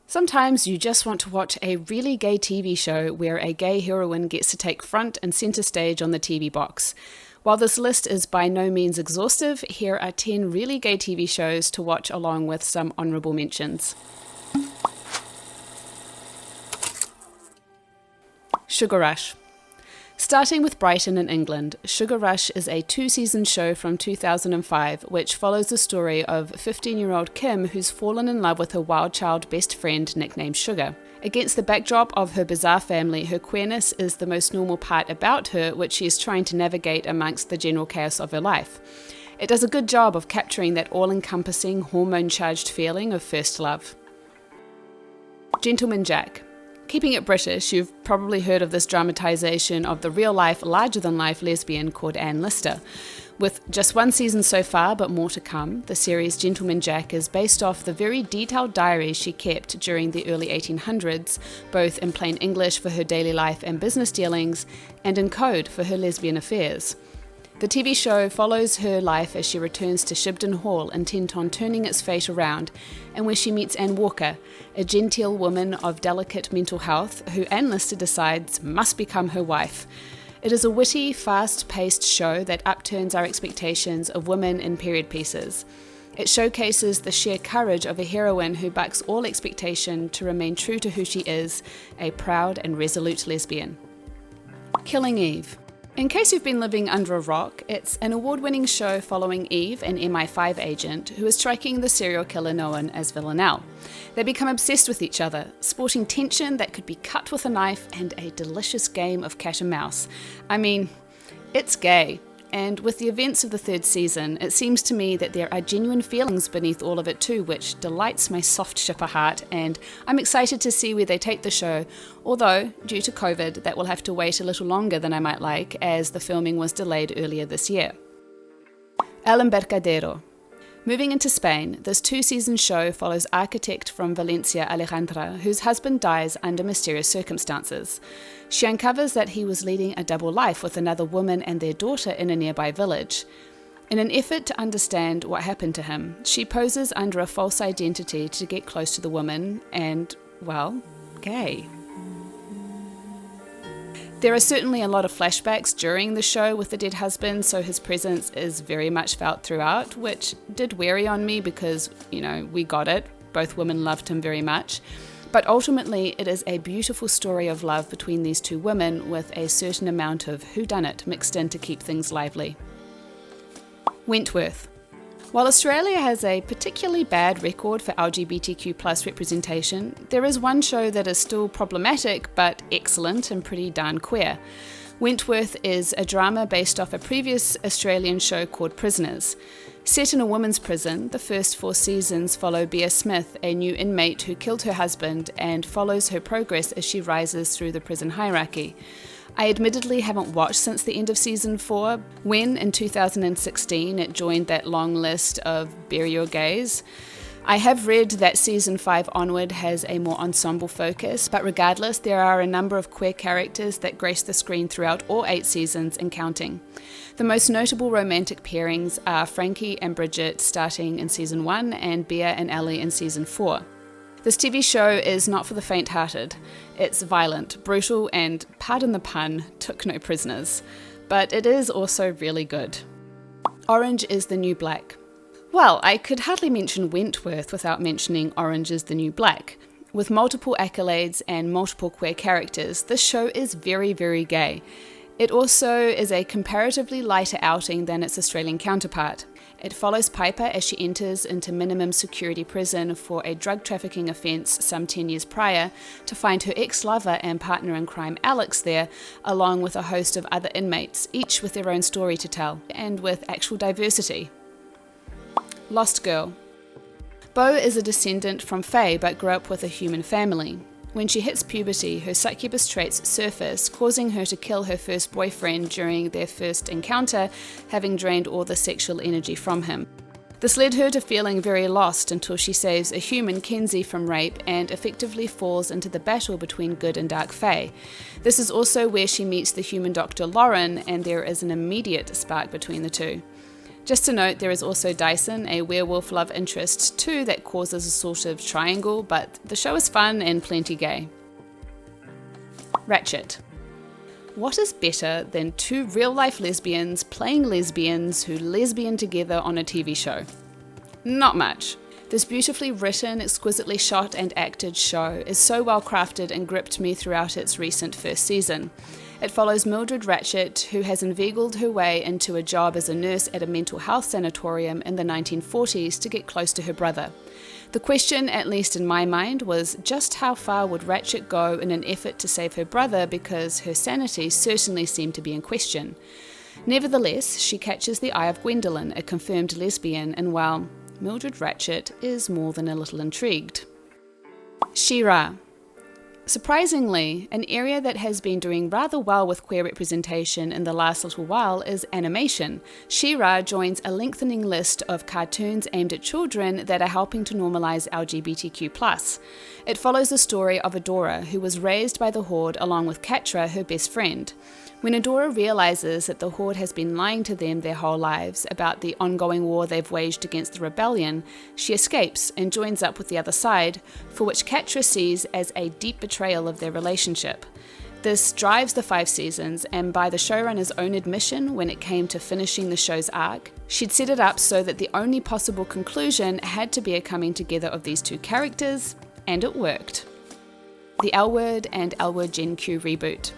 Sometimes you just want to watch a really gay TV show where a gay heroine gets to take front and centre stage on the TV box. While this list is by no means exhaustive, here are 10 really gay TV shows to watch along with some honourable mentions. Sugar Rush. Starting with Brighton in England, Sugar Rush is a 2-season show from 2005 which follows the story of 15-year-old Kim who's fallen in love with her wild child best friend nicknamed Sugar. Against the backdrop of her bizarre family, her queerness is the most normal part about her, which she is trying to navigate amongst the general chaos of her life. It does a good job of capturing that all-encompassing, hormone-charged feeling of first love. Gentleman Jack. Keeping it British, you've probably heard of this dramatisation of the real-life, larger-than-life lesbian called Anne Lister. With just 1 season so far, but more to come, the series Gentleman Jack is based off the very detailed diaries she kept during the early 1800s, both in plain English for her daily life and business dealings, and in code for her lesbian affairs. The TV show follows her life as she returns to Shibden Hall, intent on turning its fate around, and where she meets Anne Walker, a genteel woman of delicate mental health who Anne Lister decides must become her wife. It is a witty, fast-paced show that upturns our expectations of women in period pieces. It showcases the sheer courage of a heroine who bucks all expectation to remain true to who she is, a proud and resolute lesbian. Killing Eve. In case you've been living under a rock, it's an award-winning show following Eve, an MI5 agent, who is striking the serial killer known as Villanelle. They become obsessed with each other, sporting tension that could be cut with a knife and a delicious game of cat and mouse. I mean, it's gay. And with the events of the 3rd season, it seems to me that there are genuine feelings beneath all of it too, which delights my soft shipper heart, and I'm excited to see where they take the show, although, due to COVID, that will have to wait a little longer than I might like, as the filming was delayed earlier this year. El Embarcadero. Moving into Spain, this 2-season show follows architect from Valencia Alejandra, whose husband dies under mysterious circumstances. She uncovers that he was leading a double life with another woman and their daughter in a nearby village. In an effort to understand what happened to him, she poses under a false identity to get close to the woman and, well, gay. There are certainly a lot of flashbacks during the show with the dead husband, so his presence is very much felt throughout, which did weary on me because, we got it. Both women loved him very much. But ultimately, it is a beautiful story of love between these two women with a certain amount of whodunit mixed in to keep things lively. Wentworth. While Australia has a particularly bad record for LGBTQ+ representation, there is one show that is still problematic but excellent and pretty darn queer. Wentworth is a drama based off a previous Australian show called Prisoners. Set in a women's prison, the first 4 seasons follow Bea Smith, a new inmate who killed her husband, and follows her progress as she rises through the prison hierarchy. I admittedly haven't watched since the end of season 4, when in 2016 it joined that long list of bury your gays. I have read that season 5 onward has a more ensemble focus, but regardless, there are a number of queer characters that grace the screen throughout all 8 seasons and counting. The most notable romantic pairings are Frankie and Bridget starting in season 1 and Bea and Ellie in season 4. This TV show is not for the faint-hearted. It's violent, brutal, and, pardon the pun, took no prisoners. But it is also really good. Orange is the New Black. Well, I could hardly mention Wentworth without mentioning Orange is the New Black. With multiple accolades and multiple queer characters, this show is very, very gay. It also is a comparatively lighter outing than its Australian counterpart. It follows Piper as she enters into minimum security prison for a drug trafficking offence some 10 years prior to find her ex-lover and partner in crime Alex there, along with a host of other inmates, each with their own story to tell, and with actual diversity. Lost Girl. Beau is a descendant from Fae but grew up with a human family. When she hits puberty, her succubus traits surface, causing her to kill her first boyfriend during their first encounter, having drained all the sexual energy from him. This led her to feeling very lost until she saves a human, Kenzie, from rape and effectively falls into the battle between good and dark Fae. This is also where she meets the human doctor Lauren, and there is an immediate spark between the two. Just to note, there is also Dyson, a werewolf love interest too that causes a sort of triangle, but the show is fun and plenty gay. Ratchet. What is better than two real-life lesbians playing lesbians who lesbian together on a TV show? Not much. This beautifully written, exquisitely shot and acted show is so well crafted and gripped me throughout its recent first season. It follows Mildred Ratchet, who has inveigled her way into a job as a nurse at a mental health sanatorium in the 1940s to get close to her brother. The question, at least in my mind, was just how far would Ratchet go in an effort to save her brother, because her sanity certainly seemed to be in question. Nevertheless, she catches the eye of Gwendolyn, a confirmed lesbian, and well, Mildred Ratchet is more than a little intrigued. She-Ra. Surprisingly, an area that has been doing rather well with queer representation in the last little while is animation. She-Ra joins a lengthening list of cartoons aimed at children that are helping to normalise LGBTQ+. It follows the story of Adora, who was raised by the Horde along with Catra, her best friend. When Adora realises that the Horde has been lying to them their whole lives about the ongoing war they've waged against the rebellion, she escapes and joins up with the other side, for which Catra sees as a deep betrayal of their relationship. This drives the 5 seasons, and by the showrunner's own admission when it came to finishing the show's arc, she'd set it up so that the only possible conclusion had to be a coming together of these two characters, and it worked. The L Word and L Word Gen Q reboot.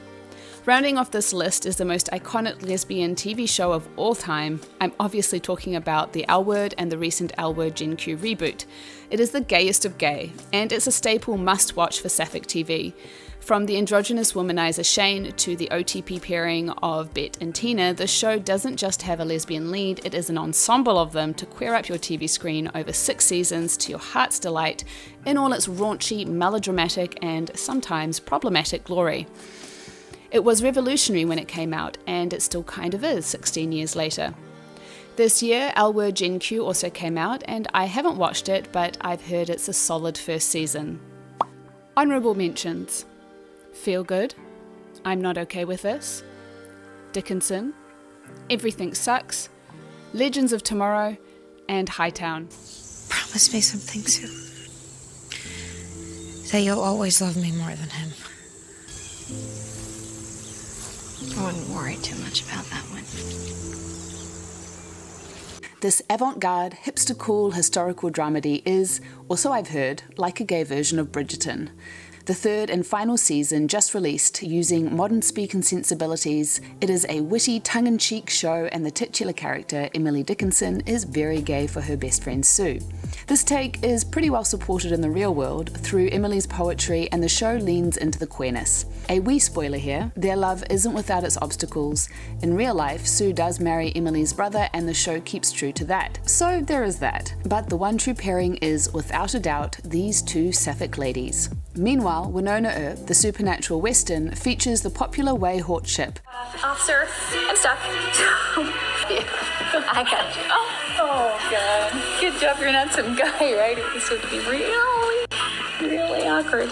Rounding off this list is the most iconic lesbian TV show of all time. I'm obviously talking about the L Word and the recent L Word Gen Q reboot. It is the gayest of gay, and it's a staple must-watch for Sapphic TV. From the androgynous womanizer Shane to the OTP pairing of Bet and Tina, the show doesn't just have a lesbian lead, it is an ensemble of them to queer up your TV screen over 6 seasons to your heart's delight in all its raunchy, melodramatic, and sometimes problematic glory. It was revolutionary when it came out, and it still kind of is 16 years later. This year, L Word Gen Q also came out, and I haven't watched it, but I've heard it's a solid first season. Honourable mentions. Feel Good, I'm Not Okay With This, Dickinson, Everything Sucks, Legends of Tomorrow, and Hightown. Promise me something, Sue. That you'll always love me more than him. I wouldn't worry too much about that one. This avant-garde, hipster-cool historical dramedy is, also I've heard, like a gay version of Bridgerton. The 3rd and final season just released using modern speak and sensibilities. It is a witty, tongue-in-cheek show, and the titular character, Emily Dickinson, is very gay for her best friend Sue. This take is pretty well supported in the real world through Emily's poetry, and the show leans into the queerness. A wee spoiler here, their love isn't without its obstacles. In real life, Sue does marry Emily's brother, and the show keeps true to that. So there is that. But the one true pairing is, without a doubt, these two Sapphic ladies. Meanwhile, Winona Earp, the supernatural western, features the popular Way-Hort ship. Officer, I'm stuck. I got you. Oh, God. Good job, you're not some guy, right? This would be really awkward.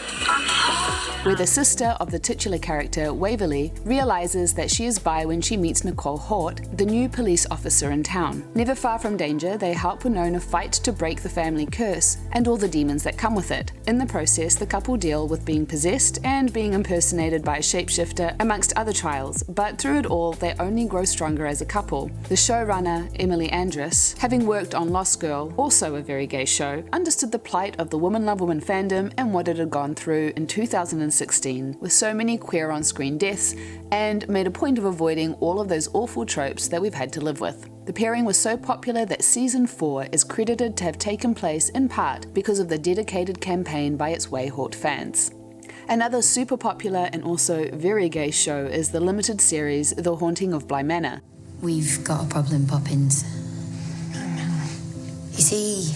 Where the sister of the titular character, Waverly, realizes that she is bi when she meets Nicole Hort, the new police officer in town. Never far from danger, they help Winona fight to break the family curse and all the demons that come with it. In the process, the couple deal with being possessed and being impersonated by a shapeshifter, amongst other trials, but through it all, they only grow stronger as a couple. The showrunner, Emily Andrus, having worked on Lost Girl, also a very gay show, understood the plight of the Woman Love Woman fandom and what it had gone through in 2016 with so many queer on-screen deaths, and made a point of avoiding all of those awful tropes that we've had to live with. The pairing was so popular that Season 4 is credited to have taken place in part because of the dedicated campaign by its Way-Hort fans. Another super popular and also very gay show is the limited series The Haunting of Bly Manor. We've got a problem, Poppins. You see,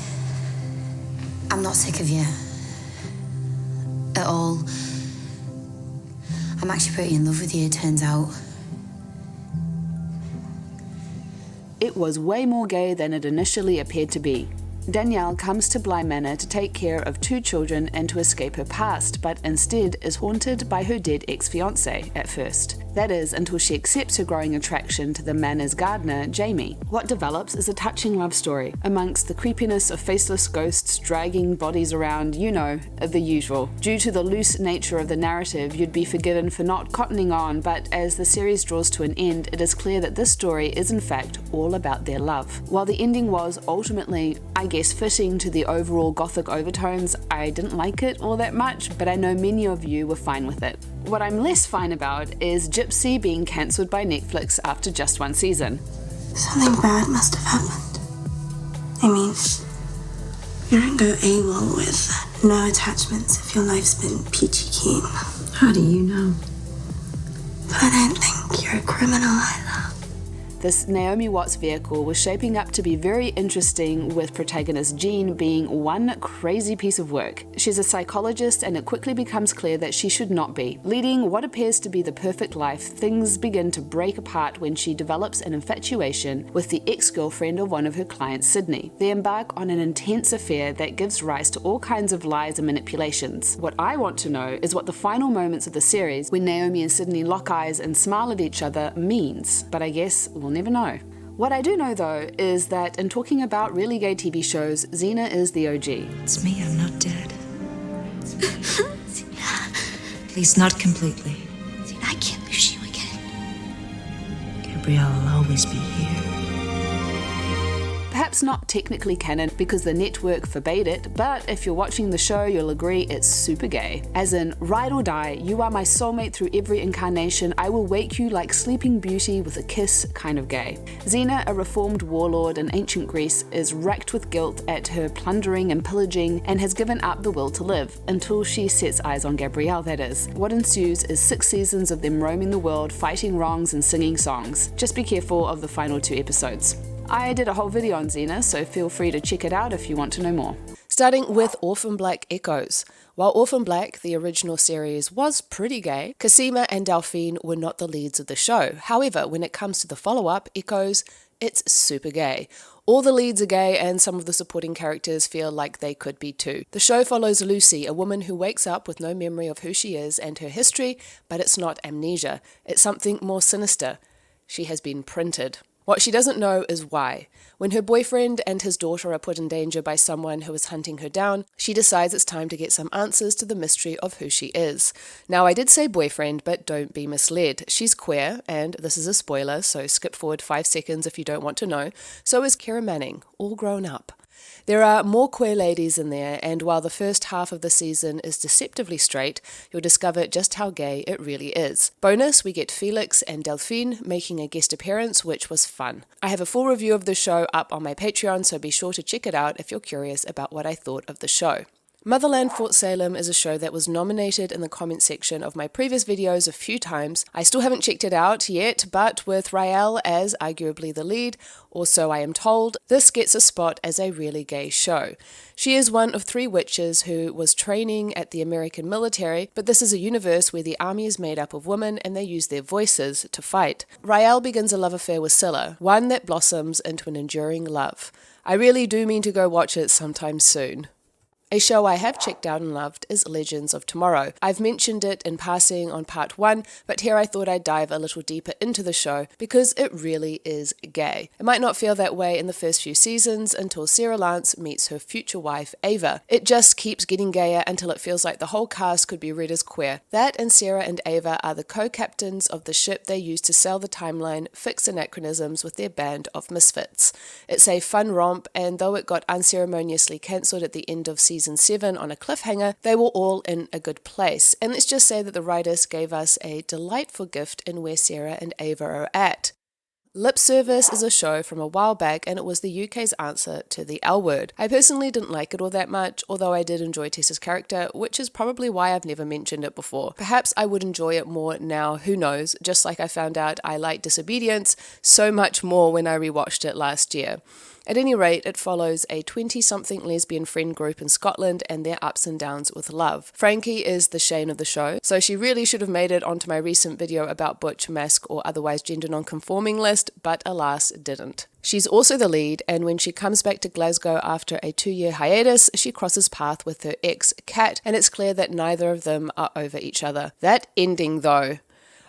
I'm not sick of you. At all. I'm actually pretty in love with you, it turns out. It was way more gay than it initially appeared to be. Danielle comes to Bly Manor to take care of 2 children and to escape her past, but instead is haunted by her dead ex-fiancé at first. That is, until she accepts her growing attraction to the manor's gardener, Jamie. What develops is a touching love story, amongst the creepiness of faceless ghosts dragging bodies around, you know, the usual. Due to the loose nature of the narrative, you'd be forgiven for not cottoning on, but as the series draws to an end, it is clear that this story is in fact all about their love. While the ending was ultimately, I guess, fitting to the overall gothic overtones, I didn't like it all that much, but I know many of you were fine with it. What I'm less fine about is Gypsy being cancelled by Netflix after just one season. Something bad must have happened. I mean, you don't go AWOL with no attachments if your life's been peachy keen. How do you know? But I don't think you're a criminal either. This Naomi Watts vehicle was shaping up to be very interesting, with protagonist Jean being one crazy piece of work. She's a psychologist, and it quickly becomes clear that she should not be. Leading what appears to be the perfect life, things begin to break apart when she develops an infatuation with the ex-girlfriend of one of her clients, Sydney. They embark on an intense affair that gives rise to all kinds of lies and manipulations. What I want to know is what the final moments of the series, when Naomi and Sydney lock eyes and smile at each other, means, but I guess we'll never know. What I do know though is that in talking about really gay TV shows, Xena is the OG. It's me, I'm not dead. At least not completely. I can't lose you again. Gabrielle will always be here. Perhaps not technically canon because the network forbade it, but if you're watching the show, you'll agree it's super gay. As in, ride or die, you are my soulmate through every incarnation, I will wake you like Sleeping Beauty with a kiss kind of gay. Xena, a reformed warlord in ancient Greece, is racked with guilt at her plundering and pillaging and has given up the will to live, until she sets eyes on Gabrielle, that is. What ensues is 6 seasons of them roaming the world, fighting wrongs and singing songs. Just be careful of the final 2 episodes. I did a whole video on Xena, so feel free to check it out if you want to know more. Starting with Orphan Black Echoes. While Orphan Black, the original series, was pretty gay, Cosima and Delphine were not the leads of the show. However, when it comes to the follow-up, Echoes, it's super gay. All the leads are gay and some of the supporting characters feel like they could be too. The show follows Lucy, a woman who wakes up with no memory of who she is and her history, but it's not amnesia. It's something more sinister. She has been printed. What she doesn't know is why. When her boyfriend and his daughter are put in danger by someone who is hunting her down, she decides it's time to get some answers to the mystery of who she is. Now, I did say boyfriend, but don't be misled. She's queer, and this is a spoiler, so skip forward 5 seconds if you don't want to know. So is Kira Manning, all grown up. There are more queer ladies in there, and while the first half of the season is deceptively straight, you'll discover just how gay it really is. Bonus, we get Felix and Delphine making a guest appearance, which was fun. I have a full review of the show up on my Patreon, so be sure to check it out if you're curious about what I thought of the show. Motherland Fort Salem is a show that was nominated in the comment section of my previous videos a few times. I still haven't checked it out yet, but with Raelle as arguably the lead, or so I am told, this gets a spot as a really gay show. She is one of 3 witches who was training at the American military, but this is a universe where the army is made up of women and they use their voices to fight. Raelle begins a love affair with Scylla, one that blossoms into an enduring love. I really do mean to go watch it sometime soon. A show I have checked out and loved is Legends of Tomorrow. I've mentioned it in passing on part 1, but here I thought I'd dive a little deeper into the show because it really is gay. It might not feel that way in the first few seasons until Sarah Lance meets her future wife, Ava. It just keeps getting gayer until it feels like the whole cast could be read as queer. That and Sarah and Ava are the co-captains of the ship they use to sail the timeline, fix anachronisms with their band of misfits. It's a fun romp, and though it got unceremoniously cancelled at the end of season 7 on a cliffhanger, they were all in a good place. And let's just say that the writers gave us a delightful gift in where Sarah and Ava are at. Lip Service is a show from a while back, and it was the UK's answer to the L Word. I personally didn't like it all that much, although I did enjoy Tessa's character, which is probably why I've never mentioned it before. Perhaps I would enjoy it more now, who knows, just like I found out I liked Disobedience so much more when I rewatched it last year. At any rate, it follows a 20-something lesbian friend group in Scotland and their ups and downs with love. Frankie is the Shane of the show, so she really should have made it onto my recent video about butch, mask, or otherwise gender non-conforming list, but alas, didn't. She's also the lead, and when she comes back to Glasgow after a 2-year hiatus, she crosses paths with her ex, Kat, and it's clear that neither of them are over each other. That ending, though.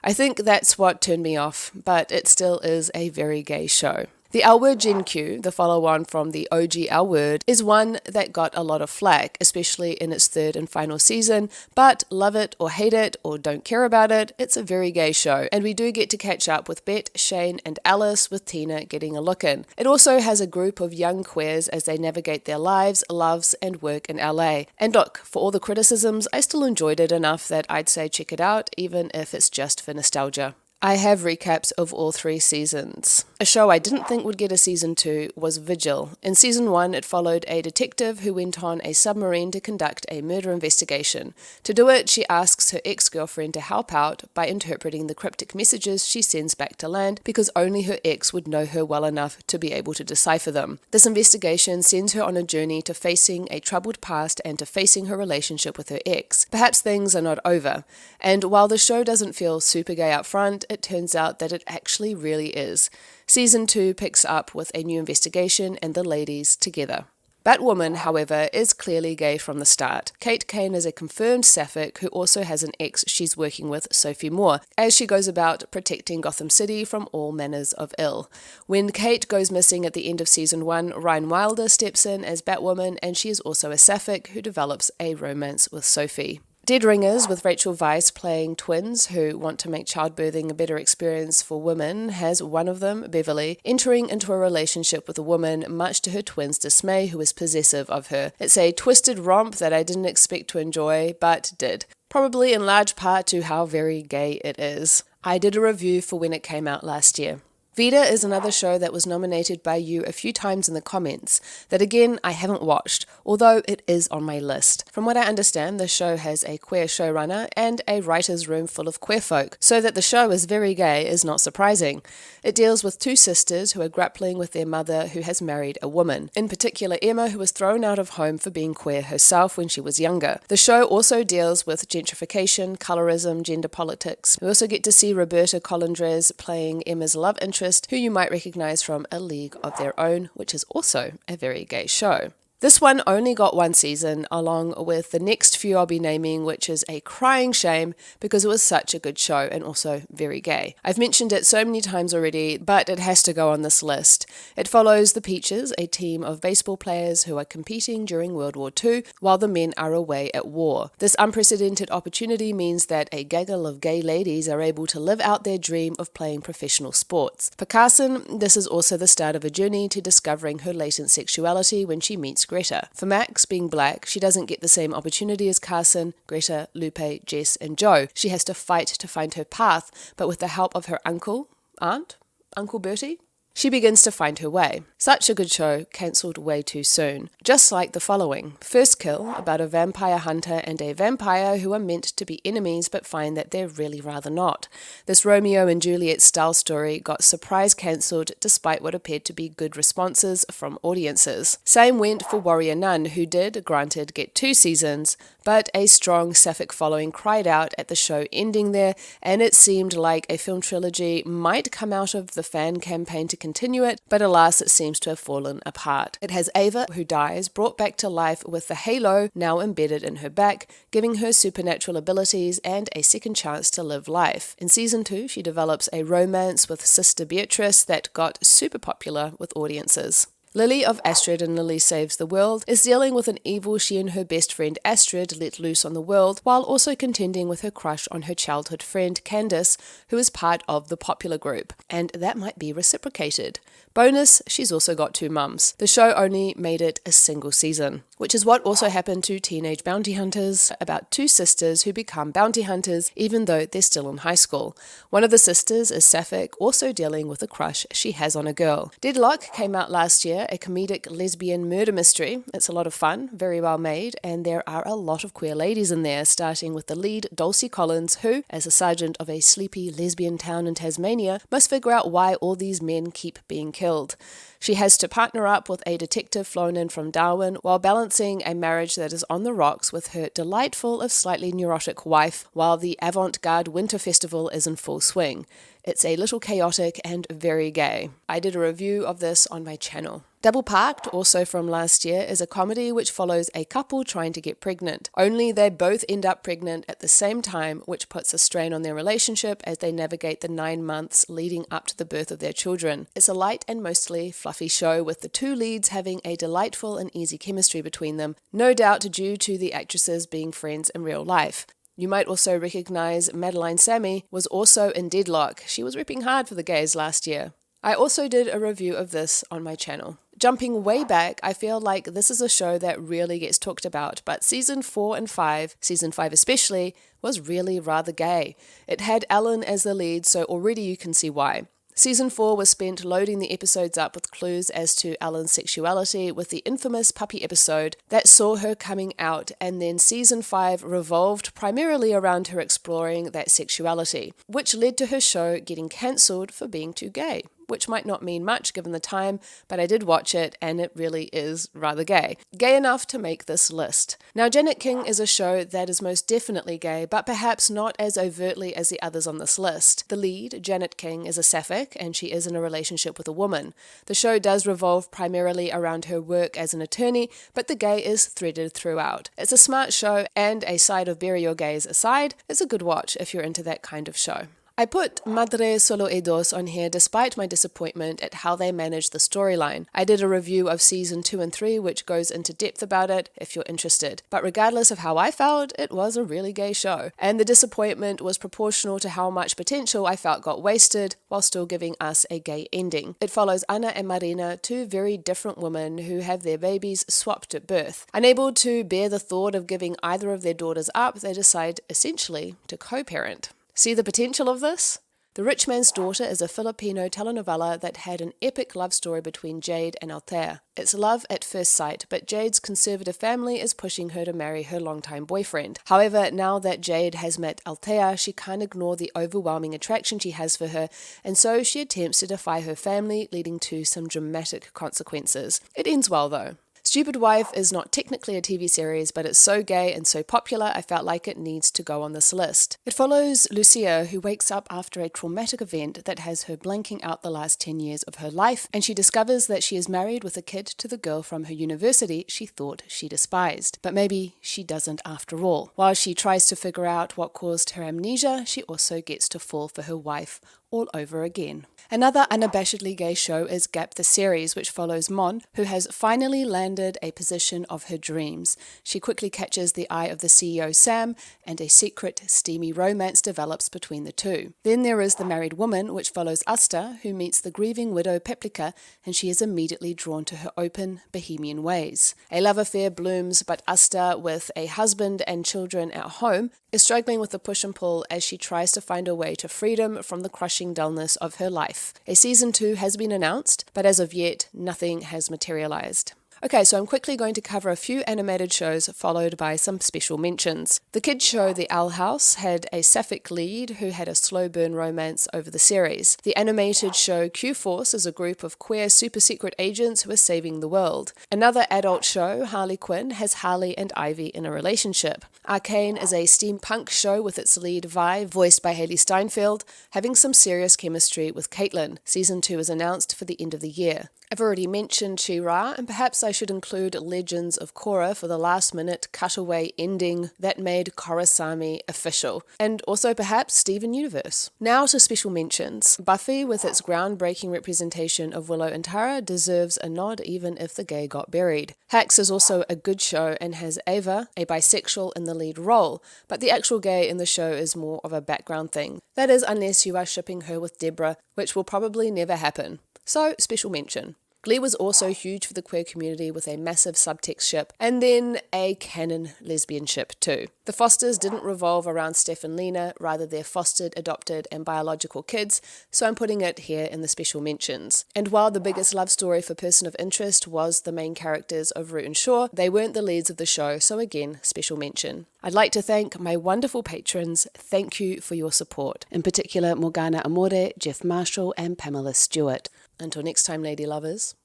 I think that's what turned me off, but it still is a very gay show. The L Word Gen Q, the follow-on from the OG L Word, is one that got a lot of flack, especially in its third and final season, but love it or hate it or don't care about it, it's a very gay show, and we do get to catch up with Bet, Shane and Alice, with Tina getting a look in. It also has a group of young queers as they navigate their lives, loves and work in LA. And look, for all the criticisms, I still enjoyed it enough that I'd say check it out, even if it's just for nostalgia. I have recaps of all 3 seasons. A show I didn't think would get a season 2 was Vigil. In season 1, it followed a detective who went on a submarine to conduct a murder investigation. To do it, she asks her ex-girlfriend to help out by interpreting the cryptic messages she sends back to land, because only her ex would know her well enough to be able to decipher them. This investigation sends her on a journey to facing a troubled past and to facing her relationship with her ex. Perhaps things are not over, and while the show doesn't feel super gay up front, it turns out that it actually really is. Season 2 picks up with a new investigation and the ladies together. Batwoman, however, is clearly gay from the start. Kate Kane is a confirmed sapphic who also has an ex she's working with, Sophie Moore, as she goes about protecting Gotham City from all manners of ill. When Kate goes missing at the end of season 1, Ryan Wilder steps in as Batwoman, and she is also a sapphic who develops a romance with Sophie. Dead Ringers, with Rachel Weisz playing twins who want to make childbirthing a better experience for women, has one of them, Beverly, entering into a relationship with a woman, much to her twins' dismay, who is possessive of her. It's a twisted romp that I didn't expect to enjoy, but did. Probably in large part to how very gay it is. I did a review for when it came out last year. Vida is another show that was nominated by you a few times in the comments, that again I haven't watched, although it is on my list. From what I understand, the show has a queer showrunner and a writer's room full of queer folk, so that the show is very gay is not surprising. It deals with 2 sisters who are grappling with their mother who has married a woman, in particular Emma, who was thrown out of home for being queer herself when she was younger. The show also deals with gentrification, colorism, gender politics. We also get to see Roberta Colindrez playing Emma's love interest, who you might recognise from A League of Their Own, which is also a very gay show. This one only got 1 season, along with the next few I'll be naming, which is a crying shame because it was such a good show and also very gay. I've mentioned it so many times already, but it has to go on this list. It follows the Peaches, a team of baseball players who are competing during World War II while the men are away at war. This unprecedented opportunity means that a gaggle of gay ladies are able to live out their dream of playing professional sports. For Carson, this is also the start of a journey to discovering her latent sexuality when she meets Greta. For Max, being black, she doesn't get the same opportunity as Carson, Greta, Lupe, Jess and Joe. She has to fight to find her path, but with the help of her Uncle Bertie, she begins to find her way. Such a good show, cancelled way too soon. Just like the following. First Kill, about a vampire hunter and a vampire who are meant to be enemies but find that they're really rather not. This Romeo and Juliet style story got surprise cancelled despite what appeared to be good responses from audiences. Same went for Warrior Nun, who did, granted, get 2 seasons, but a strong sapphic following cried out at the show ending there, and it seemed like a film trilogy might come out of the fan campaign to continue it, but alas, it seems to have fallen apart. It has Ava, who dies, brought back to life with the halo now embedded in her back, giving her supernatural abilities and a second chance to live life. In season 2, she develops a romance with Sister Beatrice that got super popular with audiences. Lily of Astrid in Lily Saves the World is dealing with an evil she and her best friend Astrid let loose on the world, while also contending with her crush on her childhood friend Candace, who is part of the popular group, and that might be reciprocated. Bonus, she's also got 2 mums. The show only made it a single season, which is what also happened to Teenage Bounty Hunters, about 2 sisters who become bounty hunters even though they're still in high school. One of the sisters is sapphic, also dealing with a crush she has on a girl. Deadlock came out last year, a comedic lesbian murder mystery. It's a lot of fun, very well made, and there are a lot of queer ladies in there, starting with the lead, Dulcie Collins, who, as a sergeant of a sleepy lesbian town in Tasmania, must figure out why all these men keep being killed. She has to partner up with a detective flown in from Darwin while balancing a marriage that is on the rocks with her delightful if slightly neurotic wife while the avant-garde winter festival is in full swing. It's a little chaotic and very gay. I did a review of this on my channel. Double Parked, also from last year, is a comedy which follows a couple trying to get pregnant. Only they both end up pregnant at the same time, which puts a strain on their relationship as they navigate the 9 months leading up to the birth of their children. It's a light and mostly fluffy show with the two leads having a delightful and easy chemistry between them, no doubt due to the actresses being friends in real life. You might also recognise Madeline Sammy was also in Deadlock. She was ripping hard for the gays last year. I also did a review of this on my channel. Jumping way back, I feel like this is a show that really gets talked about, but season 4 and 5, season 5 especially, was really rather gay. It had Ellen as the lead, so already you can see why. Season 4 was spent loading the episodes up with clues as to Ellen's sexuality with the infamous puppy episode that saw her coming out, and then Season 5 revolved primarily around her exploring that sexuality, which led to her show getting cancelled for being too gay. Which might not mean much given the time, but I did watch it and it really is rather gay. Gay enough to make this list. Now, Janet King is a show that is most definitely gay, but perhaps not as overtly as the others on this list. The lead, Janet King, is a sapphic and she is in a relationship with a woman. The show does revolve primarily around her work as an attorney, but the gay is threaded throughout. It's a smart show and a side of Bury Your Gays aside, it's a good watch if you're into that kind of show. I put Madre Solo e Dos on here despite my disappointment at how they managed the storyline. I did a review of season 2 and 3 which goes into depth about it if you're interested. But regardless of how I felt, it was a really gay show. And the disappointment was proportional to how much potential I felt got wasted while still giving us a gay ending. It follows Ana and Marina, two very different women who have their babies swapped at birth. Unable to bear the thought of giving either of their daughters up, they decide essentially to co-parent. See the potential of this? The Rich Man's Daughter is a Filipino telenovela that had an epic love story between Jade and Altair. It's love at first sight, but Jade's conservative family is pushing her to marry her longtime boyfriend. However, now that Jade has met Altair, she can't ignore the overwhelming attraction she has for her, and so she attempts to defy her family, leading to some dramatic consequences. It ends well though. Stupid Wife is not technically a TV series, but it's so gay and so popular I felt like it needs to go on this list. It follows Lucia, who wakes up after a traumatic event that has her blanking out the last 10 years of her life, and she discovers that she is married with a kid to the girl from her university she thought she despised. But maybe she doesn't after all. While she tries to figure out what caused her amnesia, she also gets to fall for her wife all over again. Another unabashedly gay show is Gap the Series, which follows Mon, who has finally landed a position of her dreams. She quickly catches the eye of the CEO Sam, and a secret, steamy romance develops between the two. Then there is The Married Woman, which follows Asta, who meets the grieving widow Peplica, and she is immediately drawn to her open, bohemian ways. A love affair blooms, but Asta, with a husband and children at home, is struggling with the push and pull as she tries to find a way to freedom from the crushing dullness of her life. A season 2 has been announced, but as of yet, nothing has materialized. Okay, so I'm quickly going to cover a few animated shows followed by some special mentions. The kids show The Owl House had a sapphic lead who had a slow burn romance over the series. The animated show Q-Force is a group of queer super secret agents who are saving the world. Another adult show, Harley Quinn, has Harley and Ivy in a relationship. Arcane is a steampunk show with its lead Vi, voiced by Hailee Steinfeld, having some serious chemistry with Caitlin. Season 2 is announced for the end of the year. I've already mentioned She-Ra, and perhaps I should include Legends of Korra for the last-minute cutaway ending that made Korrasami official, and also perhaps Steven Universe. Now to special mentions. Buffy, with its groundbreaking representation of Willow and Tara, deserves a nod even if the gay got buried. Hacks is also a good show and has Ava, a bisexual, in the lead role, but the actual gay in the show is more of a background thing. That is, unless you are shipping her with Deborah, which will probably never happen. So, special mention. Glee was also huge for the queer community with a massive subtext ship, and then a canon lesbian ship too. The Fosters didn't revolve around Steph and Lena, rather their fostered, adopted, and biological kids, so I'm putting it here in the special mentions. And while the biggest love story for Person of Interest was the main characters of Root and Shaw, they weren't the leads of the show, so again, special mention. I'd like to thank my wonderful patrons. Thank you for your support. In particular, Morgana Amore, Jeff Marshall, and Pamela Stewart. Until next time, lady lovers.